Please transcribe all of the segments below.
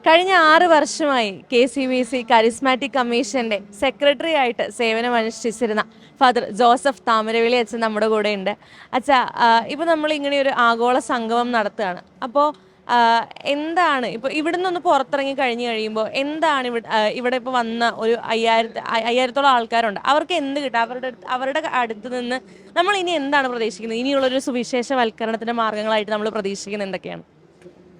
കഴിഞ്ഞ 6 വർഷമായി KCBC charismatic കമ്മീഷന്റെ സെക്രട്ടറി ആയിട്ട് സേവനമനുഷ്ഠിച്ചിരുന്ന ഫാദർ ജോസഫ് താമരവിളി അച്ഛൻ നമ്മുടെ കൂടെ ഉണ്ട്. അച്ഛാ, ഇപ്പോൾ നമ്മൾ ഇങ്ങനെ ഒരു ആഗോള സംഗമം നടത്തുകയാണ്. അപ്പോൾ എന്താണ് ഇപ്പോൾ ഇവിടുന്ന് ഒന്ന് പുറത്തിറങ്ങി കഴിഞ്ഞ് കഴിയുമ്പോൾ എന്താണ് ഇവിടെ ഇപ്പോൾ വന്ന ഒരു 5000-ഓളം ആൾക്കാരുണ്ട്. അവർക്ക് എന്ത് കിട്ടും? അവരുടെ അടുത്ത് നിന്ന് നമ്മൾ ഇനി എന്താണ് പ്രതീക്ഷിക്കുന്നത്? ഇനിയുള്ളൊരു സുവിശേഷവൽക്കരണത്തിന്റെ മാർഗങ്ങളായിട്ട് നമ്മൾ പ്രതീക്ഷിക്കുന്നത് എന്തൊക്കെയാണ്?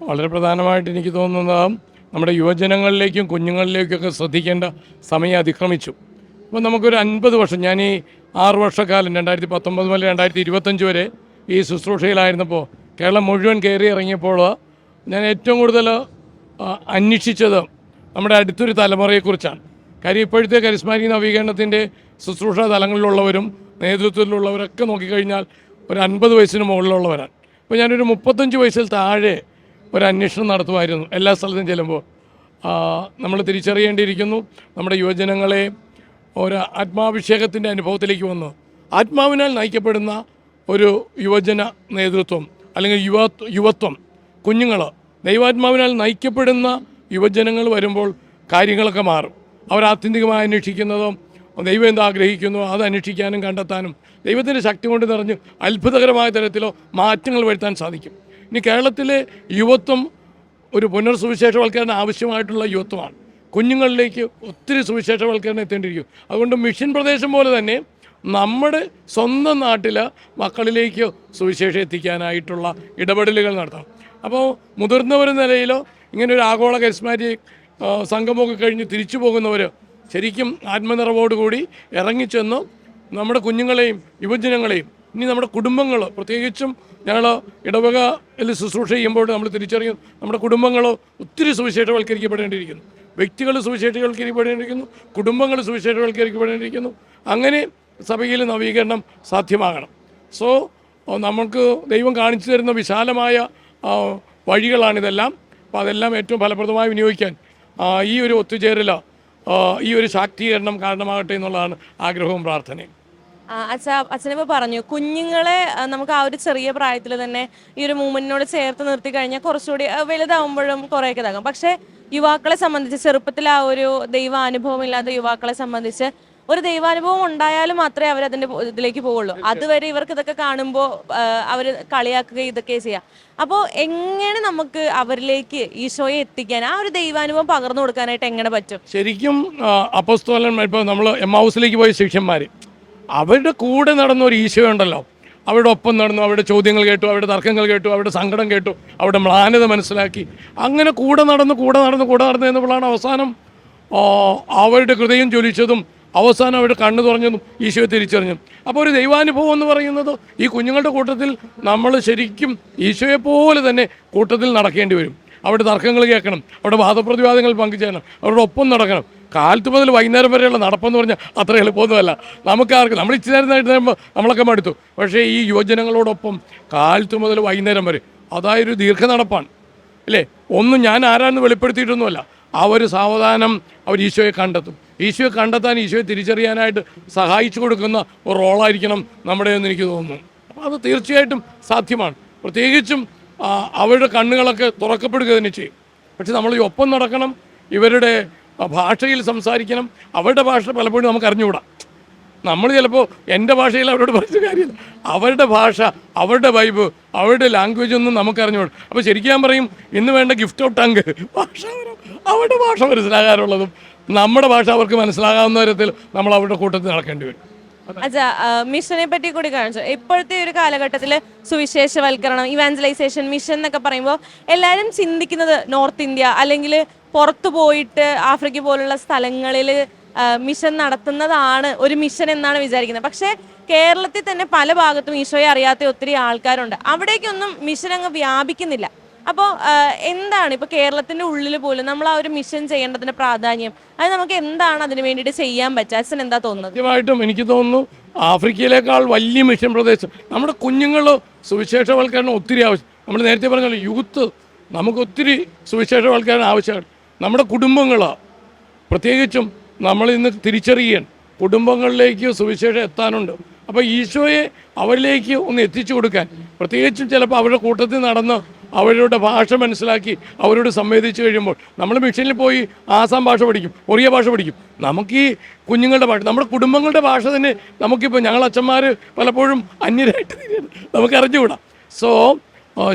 വളരെ പ്രധാനമായിട്ട് എനിക്ക് തോന്നുന്നത് നമ്മുടെ യുവജനങ്ങളിലേക്കും കുഞ്ഞുങ്ങളിലേക്കൊക്കെ ശ്രദ്ധിക്കേണ്ട സമയം അതിക്രമിച്ചു. അപ്പോൾ നമുക്കൊരു 50 വർഷം, ഞാൻ ഈ 6 വർഷക്കാലം 2019 മുതൽ 2025 വരെ ഈ ശുശ്രൂഷയിലായിരുന്നപ്പോൾ കേരളം മുഴുവൻ കയറി ഇറങ്ങിയപ്പോൾ ഞാൻ ഏറ്റവും കൂടുതൽ അന്വേഷിച്ചത് നമ്മുടെ അടുത്തൊരു തലമുറയെക്കുറിച്ചാണ്. കാര്യം ഇപ്പോഴത്തെ കരിസ്മാറ്റിക് നവീകരണത്തിൻ്റെ ശുശ്രൂഷ തലങ്ങളിലുള്ളവരും നേതൃത്വത്തിലുള്ളവരൊക്കെ നോക്കിക്കഴിഞ്ഞാൽ ഒരു 50 വയസ്സിന് മുകളിലുള്ളവരാണ്. അപ്പോൾ ഞാനൊരു 35 വയസ്സിൽ താഴെ ഒരു അന്വേഷണം നടത്തുമായിരുന്നു. എല്ലാ സ്ഥലത്തും ചെല്ലുമ്പോൾ നമ്മൾ തിരിച്ചറിയേണ്ടിയിരിക്കുന്നു, നമ്മുടെ യുവജനങ്ങളെ ഒരു ആത്മാഭിഷേകത്തിൻ്റെ അനുഭവത്തിലേക്ക് വന്നു ആത്മാവിനാൽ നയിക്കപ്പെടുന്ന ഒരു യുവജന നേതൃത്വം അല്ലെങ്കിൽ യുവത്വം, കുഞ്ഞുങ്ങൾ ദൈവാത്മാവിനാൽ നയിക്കപ്പെടുന്ന യുവജനങ്ങൾ വരുമ്പോൾ കാര്യങ്ങളൊക്കെ മാറും. അവർ ആത്യന്തികമായി അന്വേഷിക്കുന്നതും ദൈവം എന്താഗ്രഹിക്കുന്നു അത് അന്വേഷിക്കാനും കണ്ടെത്താനും ദൈവത്തിൻ്റെ ശക്തി കൊണ്ട് നിറഞ്ഞ് അത്ഭുതകരമായ തരത്തിലോ മാറ്റങ്ങൾ വരുത്താൻ സാധിക്കും. ഇനി കേരളത്തിലെ യുവത്വം ഒരു പുനർസുവിശേഷവൽക്കരണം ആവശ്യമായിട്ടുള്ള യുവത്വമാണ്. കുഞ്ഞുങ്ങളിലേക്ക് ഒത്തിരി സുവിശേഷവൽക്കരണം എത്തേണ്ടിയിരിക്കും. അതുകൊണ്ട് മിഷൻ പ്രദേശം പോലെ തന്നെ നമ്മുടെ സ്വന്തം നാട്ടിൽ മക്കളിലേക്ക് സുവിശേഷം എത്തിക്കാനായിട്ടുള്ള ഇടപെടലുകൾ നടത്തണം. അപ്പോൾ മുതിർന്നവർ നിലയിലോ ഇങ്ങനെ ഒരു ആഗോള കരിസ്മാറ്റിക് സംഗമമൊക്കെ കഴിഞ്ഞ് തിരിച്ചു പോകുന്നവർ ശരിക്കും ആത്മനിറവോടുകൂടി ഇറങ്ങിച്ചെന്ന് നമ്മുടെ കുഞ്ഞുങ്ങളെയും യുവജനങ്ങളെയും ഇനി നമ്മുടെ കുടുംബങ്ങൾ, പ്രത്യേകിച്ചും ഞങ്ങൾ ഇടവകയിൽ ശുശ്രൂഷ ചെയ്യുമ്പോൾ നമ്മൾ തിരിച്ചറിയും നമ്മുടെ കുടുംബങ്ങൾ ഒത്തിരി സുവിശേഷവൽക്കരിക്കപ്പെടേണ്ടിയിരിക്കുന്നു, വ്യക്തികൾ സുവിശേഷവൽക്കരിക്കപ്പെടേണ്ടിയിരിക്കുന്നു, കുടുംബങ്ങൾ സുവിശേഷവൽക്കരിക്കപ്പെടേണ്ടിയിരിക്കുന്നു. അങ്ങനെ സഭയിൽ നവീകരണം സാധ്യമാകണം. സോ നമുക്ക് ദൈവം കാണിച്ചു തരുന്ന വിശാലമായ വഴികളാണിതെല്ലാം. അപ്പോൾ അതെല്ലാം ഏറ്റവും ഫലപ്രദമായി വിനിയോഗിക്കാൻ ഈ ഒരു ഒത്തുചേരൽ, ഈ ഒരു ശാക്തീകരണം കാരണമാകട്ടെ എന്നുള്ളതാണ് ആഗ്രഹവും പ്രാർത്ഥനയും. അച്ഛനിപ്പോൾ പറഞ്ഞു കുഞ്ഞുങ്ങളെ നമുക്ക് ആ ഒരു ചെറിയ പ്രായത്തിൽ തന്നെ ഈ ഒരു മൂവ്മെന്റിനോട് ചേർത്ത് നിർത്തി കഴിഞ്ഞാൽ കുറച്ചുകൂടി വലുതാവുമ്പോഴും കുറേയൊക്കെ ഇതാകും. പക്ഷേ യുവാക്കളെ സംബന്ധിച്ച്, ചെറുപ്പത്തിൽ ആ ഒരു ദൈവാനുഭവം ഇല്ലാത്ത യുവാക്കളെ സംബന്ധിച്ച് ഒരു ദൈവാനുഭവം ഉണ്ടായാലും മാത്രമേ അവരതിൻ്റെ ഇതിലേക്ക് പോവുള്ളൂ. അതുവരെ ഇവർക്ക് ഇതൊക്കെ കാണുമ്പോൾ അവർ കളിയാക്കുക ഇതൊക്കെ ചെയ്യാം. അപ്പോൾ എങ്ങനെ നമുക്ക് അവരിലേക്ക് ഈശോയെ എത്തിക്കാൻ, ആ ഒരു ദൈവാനുഭവം പകർന്നു കൊടുക്കാനായിട്ട് എങ്ങനെ പറ്റും? ശരിക്കും അപ്പോസ്തലന്മാർ, ഇപ്പോൾ നമ്മൾ എമ്മാവുസിലേക്ക് പോയ ശിഷ്യന്മാർ, അവരുടെ കൂടെ നടന്ന ഒരു ഈശോ ഉണ്ടല്ലോ, അവരുടെ ഒപ്പം നടന്നു, അവരുടെ ചോദ്യങ്ങൾ കേട്ടു, അവരുടെ തർക്കങ്ങൾ കേട്ടു, അവരുടെ സങ്കടം കേട്ടു, അവരുടെ മ്ലാനത മനസ്സിലാക്കി, അങ്ങനെ കൂടെ നടന്നു എന്നുള്ളതാണ് അവസാനം അവരുടെ ഹൃദയം ജ്വലിച്ചതും അവസാനം അവരുടെ കണ്ണ് തുറഞ്ഞതും ഈശോയെ തിരിച്ചറിഞ്ഞതും. അപ്പോൾ ഒരു ദൈവാനുഭവം എന്ന് പറയുന്നത് ഈ കുഞ്ഞുങ്ങളുടെ കൂട്ടത്തിൽ നമ്മൾ ശരിക്കും ഈശോയെ പോലെ തന്നെ കൂട്ടത്തിൽ നടക്കേണ്ടി വരും. അവിടെ തർക്കങ്ങൾ കേൾക്കണം, അവിടെ വാദപ്രതിവാദങ്ങൾ പങ്കുചേരണം, അവരുടെ ഒപ്പം നടക്കണം. കാലത്ത് മുതൽ വൈകുന്നേരം വരെയുള്ള നടപ്പെന്ന് പറഞ്ഞാൽ അത്ര എളുപ്പമൊന്നുമല്ല. നമുക്കാർക്ക് നമ്മൾ ഇച്ചിരി നേരമായിട്ട് തരുമ്പോൾ നമ്മളൊക്കെ മടുത്തു. പക്ഷേ ഈ യുവജനങ്ങളോടൊപ്പം കാലത്ത് മുതൽ വൈകുന്നേരം വരെ അതായൊരു ദീർഘനടപ്പാണ് അല്ലേ. ഒന്നും ഞാൻ ആരാണെന്ന് വെളിപ്പെടുത്തിയിട്ടൊന്നുമല്ല. അവർ സാവധാനം അവർ ഈശോയെ കണ്ടെത്തും. ഈശോയെ കണ്ടെത്താൻ, ഈശോയെ തിരിച്ചറിയാനായിട്ട് സഹായിച്ചു കൊടുക്കുന്ന ഒരു റോളായിരിക്കണം നമ്മുടെ എന്ന് എനിക്ക് തോന്നുന്നു. അപ്പോൾ അത് തീർച്ചയായിട്ടും സാധ്യമാണ്. പ്രത്യേകിച്ചും അവരുടെ കണ്ണുകളൊക്കെ തുറക്കപ്പെടുക തന്നെ ചെയ്യും. പക്ഷെ നമ്മൾ ഈ ഒപ്പം നടക്കണം, ഇവരുടെ ഭാഷയിൽ സംസാരിക്കണം. അവരുടെ ഭാഷ പലപ്പോഴും നമുക്ക് അറിഞ്ഞുകൂടാ. നമ്മൾ ചിലപ്പോൾ എൻ്റെ ഭാഷയിൽ അവരോട് പറഞ്ഞ കാര്യമില്ല, അവരുടെ ഭാഷ, അവരുടെ വൈബ്, അവരുടെ ലാംഗ്വേജ് ഒന്നും നമുക്ക് അറിഞ്ഞുകൂടാ. അപ്പോൾ ശരിക്കും ഞാൻ പറയും, ഇന്ന് വേണ്ട ഗിഫ്റ്റ് ഓഫ് ടങ്ക്, അവരുടെ ഭാഷ മനസ്സിലാകാറുള്ളതും നമ്മുടെ ഭാഷ അവർക്ക് മനസ്സിലാകാവുന്ന തരത്തിൽ നമ്മൾ അവരുടെ കൂട്ടത്തിൽ നടക്കേണ്ടി വരും. മിഷനെ പറ്റി കൂടി കാണിച്ചു. ഇപ്പോഴത്തെ ഒരു കാലഘട്ടത്തിൽ സുവിശേഷവൽക്കരണം, ഇവാഞ്ചലൈസേഷൻ, മിഷൻ എന്നൊക്കെ പറയുമ്പോൾ എല്ലാവരും ചിന്തിക്കുന്നത് നോർത്ത് ഇന്ത്യ അല്ലെങ്കിൽ പുറത്തു പോയിട്ട് ആഫ്രിക്ക പോലുള്ള സ്ഥലങ്ങളിൽ മിഷൻ നടത്തുന്നതാണ് ഒരു മിഷൻ എന്നാണ് വിചാരിക്കുന്നത്. പക്ഷേ കേരളത്തിൽ തന്നെ പല ഭാഗത്തും ഈശോയെ അറിയാത്ത ഒത്തിരി ആൾക്കാരുണ്ട്. അവിടേക്കൊന്നും മിഷൻ അങ്ങ് വ്യാപിക്കുന്നില്ല. അപ്പോൾ എന്താണ് ഇപ്പോൾ കേരളത്തിൻ്റെ ഉള്ളിൽ പോലും നമ്മൾ ആ ഒരു മിഷൻ ചെയ്യേണ്ടതിൻ്റെ പ്രാധാന്യം, അത് നമുക്ക് എന്താണ് അതിന് വേണ്ടിയിട്ട് ചെയ്യാൻ പറ്റുക? അച്ഛൻ എന്താ തോന്നുന്നത്? സത്യമായിട്ടും എനിക്ക് തോന്നുന്നു ആഫ്രിക്കയിലേക്കാൾ വലിയ മിഷൻ പ്രദേശം നമ്മുടെ കുഞ്ഞുങ്ങൾ സുവിശേഷവൽക്കരണം ഒത്തിരി ആവശ്യം. നമ്മൾ നേരത്തെ പറഞ്ഞല്ലോ, യൂത്ത് നമുക്ക് ഒത്തിരി സുവിശേഷവൽക്കരണം ആവശ്യമാണ്. നമ്മുടെ കുടുംബങ്ങൾ പ്രത്യേകിച്ചും നമ്മൾ ഇന്ന് തിരിച്ചറിയാൻ കുടുംബങ്ങളിലേക്ക് സുവിശേഷം എത്താനുണ്ട്. അപ്പോൾ ഈശോയെ അവരിലേക്ക് ഒന്ന് എത്തിച്ചു കൊടുക്കാൻ, പ്രത്യേകിച്ചും ചിലപ്പോൾ അവരുടെ കൂട്ടത്തിൽ നടന്ന് അവരുടെ ഭാഷ മനസ്സിലാക്കി അവരോട് സംവേദിച്ച് കഴിയുമ്പോൾ നമ്മൾ മിഷനിൽ പോയി ആസാം ഭാഷ പഠിക്കും, ഒറിയ ഭാഷ പഠിക്കും. നമുക്ക് ഈ കുഞ്ഞുങ്ങളുടെ ഭാഷ, നമ്മുടെ കുടുംബങ്ങളുടെ ഭാഷ തന്നെ നമുക്കിപ്പോൾ ഞങ്ങൾ അച്ഛന്മാർ പലപ്പോഴും അന്യരായിട്ട് നമുക്ക് അറിഞ്ഞുകൂടാ. സോ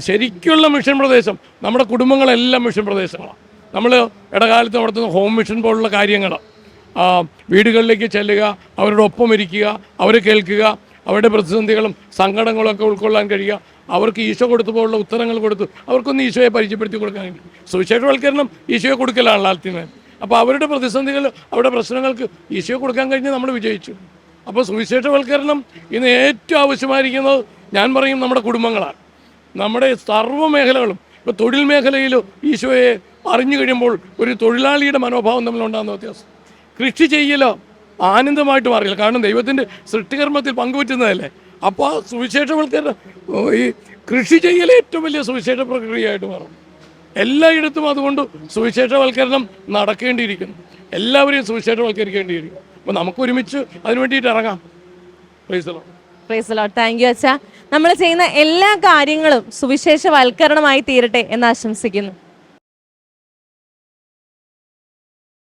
ശരിക്കുള്ള മിഷൻ പ്രദേശം നമ്മുടെ കുടുംബങ്ങളെല്ലാം മിഷൻ പ്രദേശങ്ങളാണ്. നമ്മൾ ഇടകാലത്ത് നടത്തുന്ന ഹോം മിഷൻ പോലുള്ള കാര്യങ്ങൾ, വീടുകളിലേക്ക് ചെല്ലുക, അവരുടെ ഒപ്പം ഇരിക്കുക, അവരെ കേൾക്കുക, അവരുടെ പ്രതിസന്ധികളും സങ്കടങ്ങളും ഒക്കെ ഉൾക്കൊള്ളാൻ കഴിയുക, അവർക്ക് ഈശോ കൊടുത്തു പോലുള്ള ഉത്തരങ്ങൾ കൊടുത്തു അവർക്കൊന്ന് ഈശോയെ പരിചയപ്പെടുത്തി കൊടുക്കാൻ കഴിയും. സുവിശേഷവൽക്കരണം ഈശോയെ കൊടുക്കലാണല്ലോ ആദ്യമേ. അപ്പോൾ അവരുടെ പ്രതിസന്ധികൾ, അവരുടെ പ്രശ്നങ്ങൾക്ക് ഈശോയെ കൊടുക്കാൻ കഴിഞ്ഞ് നമ്മൾ വിജയിച്ചു. അപ്പോൾ സുവിശേഷവൽക്കരണം ഇന്ന് ഏറ്റവും ആവശ്യമായിരിക്കുന്നത് ഞാൻ പറയും നമ്മുടെ കുടുംബങ്ങളാണ്. നമ്മുടെ സർവ്വ മേഖലകളും, ഇപ്പോൾ തൊഴിൽ മേഖലയിൽ ഈശോയെ അറിഞ്ഞു കഴിയുമ്പോൾ ഒരു തൊഴിലാളിയുടെ മനോഭാവം തമ്മിലുണ്ടാകുന്ന വ്യത്യാസം. കൃഷി ചെയ്യലോ ആനന്ദമായിട്ട് മാറില്ല, കാരണം ദൈവത്തിൻ്റെ സൃഷ്ടികർമ്മത്തിൽ പങ്കുപറ്റുന്നതല്ലേ. അപ്പോൾ സുവിശേഷവൽക്കരണം, ഈ കൃഷി ചെയ്യൽ ഏറ്റവും വലിയ സുവിശേഷ പ്രക്രിയയായിട്ട് മാറും. എല്ലായിടത്തും അതുകൊണ്ട് സുവിശേഷവൽക്കരണം നടക്കേണ്ടിയിരിക്കുന്നു. എല്ലാവരെയും സുവിശേഷവൽക്കരിക്കേണ്ടിയിരിക്കും. അപ്പോൾ നമുക്ക് ഒരുമിച്ച് അതിനു വേണ്ടിയിട്ട് ഇറങ്ങാം. Praise the Lord. Praise the Lord. Thank you അച്ഛാ. നമ്മൾ ചെയ്യുന്ന എല്ലാ കാര്യങ്ങളും സുവിശേഷവൽക്കരണമായി തീരട്ടെ എന്ന് ആശംസിക്കുന്നു.